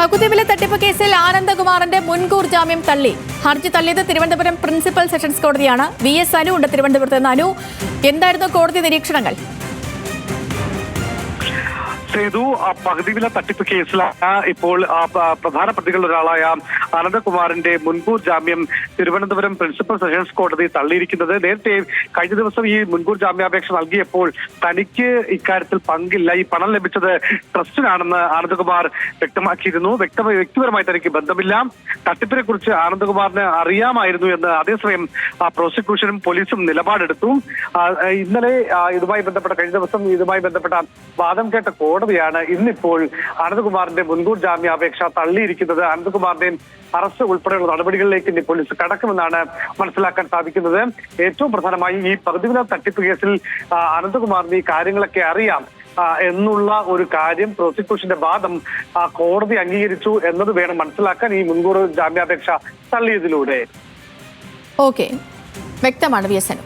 പകുതിവില തട്ടിപ്പ് കേസിൽ ആനന്ദകുമാറിന്റെ മുൻകൂർ ജാമ്യം തള്ളി. ഹർജി തള്ളിയത് തിരുവനന്തപുരം പ്രിൻസിപ്പൽ സെഷൻസ് കോടതിയാണ്. VS അനു ഉണ്ട് തിരുവനന്തപുരത്ത് നിന്ന്. അനു, എന്തായിരുന്നു കോടതി നിരീക്ഷണങ്ങൾ? സേതു, പകുതിവില തട്ടിപ്പ് കേസിലാണ് ഇപ്പോൾ പ്രധാന പ്രതികളിൽ ഒരാളായ അനന്തകുമാറിന്റെ മുൻകൂർ ജാമ്യം തിരുവനന്തപുരം പ്രിൻസിപ്പൽ സെഷൻസ് കോടതി തള്ളിയിരിക്കുന്നത്. നേരത്തെ കഴിഞ്ഞ ദിവസം ഈ മുൻകൂർ ജാമ്യാപേക്ഷ നൽകിയപ്പോൾ തനിക്ക് ഇക്കാര്യത്തിൽ പങ്കില്ല, ഈ പണം ലഭിച്ചത് ട്രസ്റ്റിനാണെന്ന് ആനന്ദകുമാർ വ്യക്തമാക്കിയിരുന്നു. വ്യക്തിപരമായി തനിക്ക് ബന്ധമില്ല, തട്ടിപ്പിനെ കുറിച്ച് ആനന്ദകുമാറിന് അറിയാമായിരുന്നു എന്ന് അതേസമയം പ്രോസിക്യൂഷനും പോലീസും നിലപാടെടുത്തു. ഇന്നലെ കഴിഞ്ഞ ദിവസം ഇതുമായി ബന്ധപ്പെട്ട വാദം കേട്ട കോടതിയാണ് ഇന്നിപ്പോൾ അനന്തകുമാറിന്റെ മുൻകൂർ ജാമ്യാപേക്ഷ തള്ളിയിരിക്കുന്നത്. അനന്തകുമാറിന്റെ അറസ്റ്റ് ഉൾപ്പെടെയുള്ള നടപടികളിലേക്ക് ഇനി പോലീസ് കടക്കുമെന്നാണ് മനസ്സിലാക്കാൻ സാധിക്കുന്നത്. ഏറ്റവും പ്രധാനമായി ഈ പകുതിവില തട്ടിപ്പ് കേസിൽ അനന്തകുമാറിന് ഈ കാര്യങ്ങളൊക്കെ അറിയാം എന്നുള്ള ഒരു കാര്യം പ്രോസിക്യൂഷന്റെ വാദം കോടതി അംഗീകരിച്ചു എന്നത് വേണം മനസ്സിലാക്കാൻ ഈ മുൻകൂർ ജാമ്യാപേക്ഷ തള്ളിയതിലൂടെ. ഓക്കെ, വ്യക്തമാണ് VS അനു.